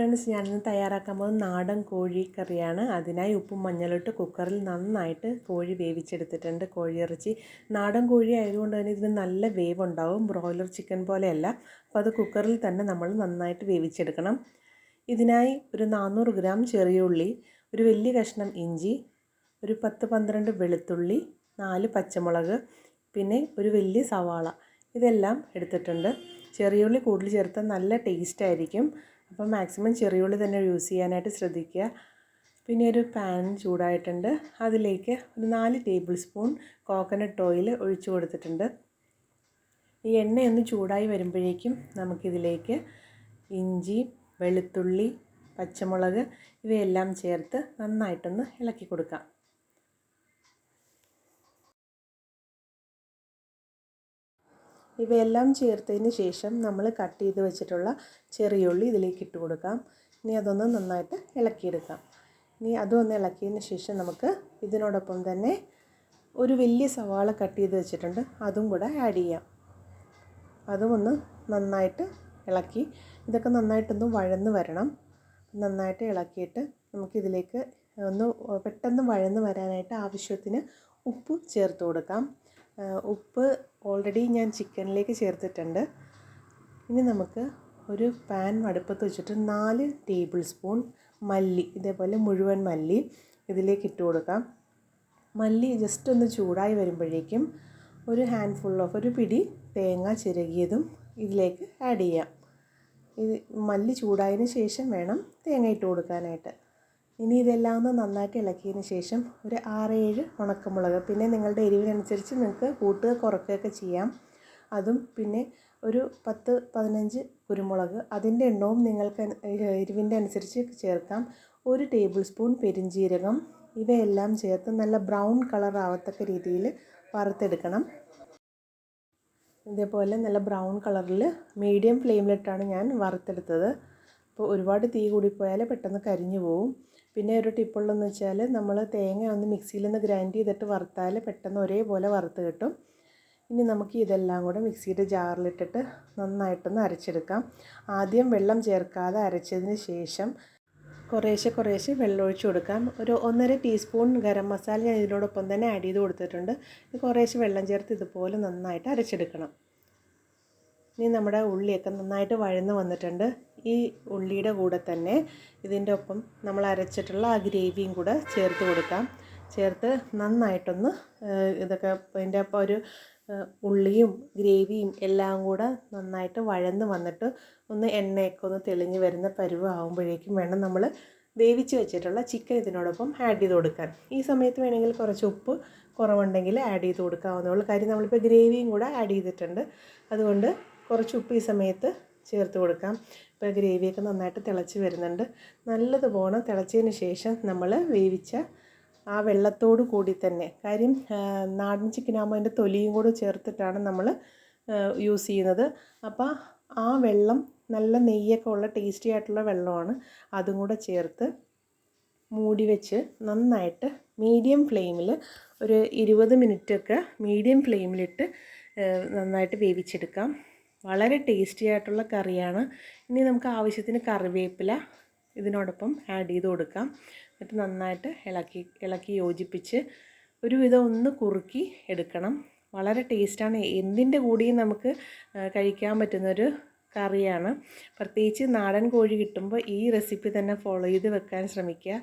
Friends, ഞാനിന്ന് തയ്യാറാക്കാൻ പോകുന്നത് നാടൻ കോഴിക്കറിയാണ്. അതിനായി ഉപ്പും മഞ്ഞളിട്ട് കുക്കറിൽ നന്നായിട്ട് കോഴി വേവിച്ചെടുത്തിട്ടുണ്ട്. കോഴിയിറച്ചി നാടൻ കോഴി ആയതുകൊണ്ട് തന്നെ ഇതിന് നല്ല വേവുണ്ടാവും, ബ്രോയിലർ ചിക്കൻ പോലെയല്ല. അപ്പോൾ അത് കുക്കറിൽ തന്നെ നമ്മൾ നന്നായിട്ട് വേവിച്ചെടുക്കണം. ഇതിനായി ഒരു 400 ഗ്രാം ചെറിയ ഉള്ളി, ഒരു വലിയ കഷ്ണം ഇഞ്ചി, ഒരു 10-12 വെളുത്തുള്ളി, 4 പച്ചമുളക്, പിന്നെ ഒരു വലിയ സവാള, ഇതെല്ലാം എടുത്തിട്ടുണ്ട്. ചെറിയുള്ളി കൂടുതൽ ചേർത്താൽ നല്ല ടേസ്റ്റ് ആയിരിക്കും. അപ്പോൾ മാക്സിമം ചെറിയുള്ളി തന്നെ യൂസ് ചെയ്യാനായിട്ട് ശ്രദ്ധിക്കുക. പിന്നെ ഒരു പാൻ ചൂടായിട്ടുണ്ട്. അതിലേക്ക് ഒരു 4 ടേബിൾ സ്പൂൺ കോക്കനട്ട് ഓയിൽ ഒഴിച്ചു കൊടുത്തിട്ടുണ്ട്. ഈ എണ്ണയൊന്ന് ചൂടായി വരുമ്പോഴേക്കും നമുക്കിതിലേക്ക് ഇഞ്ചി, വെളുത്തുള്ളി, പച്ചമുളക് ഇവയെല്ലാം ചേർത്ത് നന്നായിട്ടൊന്ന് ഇളക്കി കൊടുക്കാം. ഇവയെല്ലാം ചേർത്തതിന് ശേഷം നമ്മൾ കട്ട് ചെയ്ത് വെച്ചിട്ടുള്ള ചെറിയുള്ളി ഇതിലേക്ക് ഇട്ട് കൊടുക്കാം. ഇനി അതൊന്ന് നന്നായിട്ട് ഇളക്കിയെടുക്കാം. ഇനി അതൊന്ന് ഇളക്കിയതിന് ശേഷം നമുക്ക് ഇതിനോടൊപ്പം തന്നെ ഒരു വലിയ സവാള കട്ട് ചെയ്ത് വെച്ചിട്ടുണ്ട്, അതും കൂടെ ആഡ് ചെയ്യാം. അതും ഒന്ന് നന്നായിട്ട് ഇളക്കി, ഇതൊക്കെ നന്നായിട്ടൊന്ന് വഴന്ന് വരണം. നന്നായിട്ട് ഇളക്കിയിട്ട് നമുക്കിതിലേക്ക് ഒന്ന് പെട്ടെന്ന് വഴന്ന് വരാനായിട്ട് ആവശ്യത്തിന് ഉപ്പ് ചേർത്ത് കൊടുക്കാം. ഉപ്പ് ഓൾറെഡി ഞാൻ ചിക്കനിലേക്ക് ചേർത്തിട്ടുണ്ട്. ഇനി നമുക്ക് ഒരു പാൻ അടുപ്പത്ത് വെച്ചിട്ട് 4 ടേബിൾ സ്പൂൺ മല്ലി, ഇതേപോലെ മുഴുവൻ മല്ലി ഇതിലേക്ക് ഇട്ട് കൊടുക്കാം. മല്ലി ജസ്റ്റ് ഒന്ന് ചൂടായി വരുമ്പോഴേക്കും ഒരു പിടി തേങ്ങ ചിരകിയതും ഇതിലേക്ക് ആഡ് ചെയ്യാം. ഇത് മല്ലി ചൂടായതിന് ശേഷം വേണം തേങ്ങ ഇട്ട് കൊടുക്കാനായിട്ട്. ഇനി ഇതെല്ലാം ഒന്ന് നന്നായിട്ട് ഇളക്കിയതിന് ശേഷം ഒരു 6-7 ഉണക്കമുളക്, പിന്നെ നിങ്ങളുടെ എരിവിനനുസരിച്ച് നിങ്ങൾക്ക് കൂട്ടുക കുറയ്ക്കുകയൊക്കെ ചെയ്യാം. അതും പിന്നെ ഒരു 10-15 കുരുമുളക്, അതിൻ്റെ എണ്ണവും നിങ്ങൾക്ക് എരിവിൻ്റെ അനുസരിച്ച് ചേർക്കാം. 1 ടേബിൾ സ്പൂൺ പെരിഞ്ജീരകം, ഇവയെല്ലാം ചേർത്ത് നല്ല ബ്രൗൺ കളർ ആവത്തക്ക രീതിയിൽ വറുത്തെടുക്കണം. ഇതേപോലെ നല്ല ബ്രൗൺ കളറിൽ മീഡിയം ഫ്ലെയിമിലിട്ടാണ് ഞാൻ വറുത്തെടുത്തത്. അപ്പോൾ ഒരുപാട് തീ കൂടിപ്പോയാൽ പെട്ടെന്ന് കരിഞ്ഞു പോവും. പിന്നെ ഒരു ടിപ്പുള്ളതെന്ന് വെച്ചാൽ നമ്മൾ തേങ്ങ ഒന്ന് മിക്സിയിലൊന്ന് ഗ്രൈൻഡ് ചെയ്തിട്ട് വറുത്താൽ പെട്ടെന്ന് ഒരേപോലെ വറുത്ത് കിട്ടും. ഇനി നമുക്ക് ഇതെല്ലാം കൂടെ മിക്സിയുടെ ജാറിലിട്ടിട്ട് നന്നായിട്ടൊന്ന് അരച്ചെടുക്കാം. ആദ്യം വെള്ളം ചേർക്കാതെ അരച്ചതിന് ശേഷം കുറേശ്ശെ വെള്ളം ഒഴിച്ച് കൊടുക്കാം. ഒരു 1.5 ടീസ്പൂൺ ഗരം മസാല ഞാൻ ഇതിനോടൊപ്പം തന്നെ ആഡ് ചെയ്ത് കൊടുത്തിട്ടുണ്ട്. കുറേശ്ശെ വെള്ളം ചേർത്ത് ഇതുപോലെ നന്നായിട്ട് അരച്ചെടുക്കണം. ഇനി നമ്മുടെ ഉള്ളിയൊക്കെ നന്നായിട്ട് വഴന്ന് വന്നിട്ടുണ്ട്. ഈ ഉള്ളിയുടെ കൂടെ തന്നെ ഇതിൻ്റെ ഒപ്പം നമ്മൾ അരച്ചിട്ടുള്ള ആ ഗ്രേവിയും കൂടെ ചേർത്ത് കൊടുക്കാം. ചേർത്ത് നന്നായിട്ടൊന്ന് ഇതൊക്കെ ഇതിൻ്റെ ഒപ്പം ഒരു ഉള്ളിയും ഗ്രേവിയും എല്ലാം കൂടെ നന്നായിട്ട് വഴന്ന് വന്നിട്ട് ഒന്ന് എണ്ണയൊക്കെ ഒന്ന് തെളിഞ്ഞ് വരുന്ന പരുവമാകുമ്പോഴേക്കും വേണം നമ്മൾ വേവിച്ച് വെച്ചിട്ടുള്ള ചിക്കൻ ഇതിനോടൊപ്പം ആഡ് ചെയ്ത് കൊടുക്കാൻ. ഈ സമയത്ത് വേണമെങ്കിൽ കുറച്ച് ഉപ്പ് കുറവുണ്ടെങ്കിൽ ആഡ് ചെയ്ത് കൊടുക്കാവുന്നതുള്ളൂ. കാര്യം നമ്മളിപ്പോൾ ഗ്രേവിയും കൂടെ ആഡ് ചെയ്തിട്ടുണ്ട്, അതുകൊണ്ട് കുറച്ച് ഉപ്പ് ഈ സമയത്ത് ചേർത്ത് കൊടുക്കാം. ഇപ്പോൾ ഗ്രേവിയൊക്കെ നന്നായിട്ട് തിളച്ച് വരുന്നുണ്ട്. നല്ലതുപോലെ തിളച്ചതിന് ശേഷം നമ്മൾ വേവിച്ച ആ വെള്ളത്തോട് കൂടി തന്നെ, കാര്യം നാടൻ ചിക്കനാകുമ്പോൾ അതിൻ്റെ തൊലിയും കൂടി ചേർത്തിട്ടാണ് നമ്മൾ യൂസ് ചെയ്യുന്നത്. അപ്പോൾ ആ വെള്ളം നല്ല നെയ്യൊക്കെ ഉള്ള ടേസ്റ്റി ആയിട്ടുള്ള വെള്ളമാണ്. അതും കൂടെ ചേർത്ത് മൂടി വെച്ച് നന്നായിട്ട് മീഡിയം ഫ്ലെയിമിൽ ഒരു 20 മിനിറ്റൊക്കെ മീഡിയം ഫ്ലെയിമിലിട്ട് നന്നായിട്ട് വേവിച്ചെടുക്കാം. വളരെ ടേസ്റ്റി ആയിട്ടുള്ള കറിയാണ്. ഇനി നമുക്ക് ആവശ്യത്തിന് കറിവേപ്പില ഇതിനോടൊപ്പം ആഡ് ചെയ്ത് കൊടുക്കാം. എന്നിട്ട് നന്നായിട്ട് ഇളക്കി യോജിപ്പിച്ച് ഒരുവിധം ഒന്ന് കുറുക്കി എടുക്കണം. വളരെ ടേസ്റ്റാണ്. എന്തിൻ്റെ കൂടിയും നമുക്ക് കഴിക്കാൻ പറ്റുന്നൊരു കറിയാണ്. പ്രത്യേകിച്ച് നാടൻ കോഴി കിട്ടുമ്പോൾ ഈ റെസിപ്പി തന്നെ ഫോളോ ചെയ്ത് വെക്കാൻ ശ്രമിക്കുക.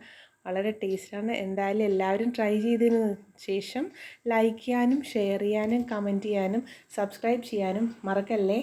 വളരെ ടേസ്റ്റാണ്. എന്തായാലും എല്ലാവരും ട്രൈ ചെയ്തതിന് ശേഷം ലൈക്ക് ചെയ്യാനും ഷെയർ ചെയ്യാനും കമൻറ്റ് ചെയ്യാനും സബ്സ്ക്രൈബ് ചെയ്യാനും മറക്കല്ലേ.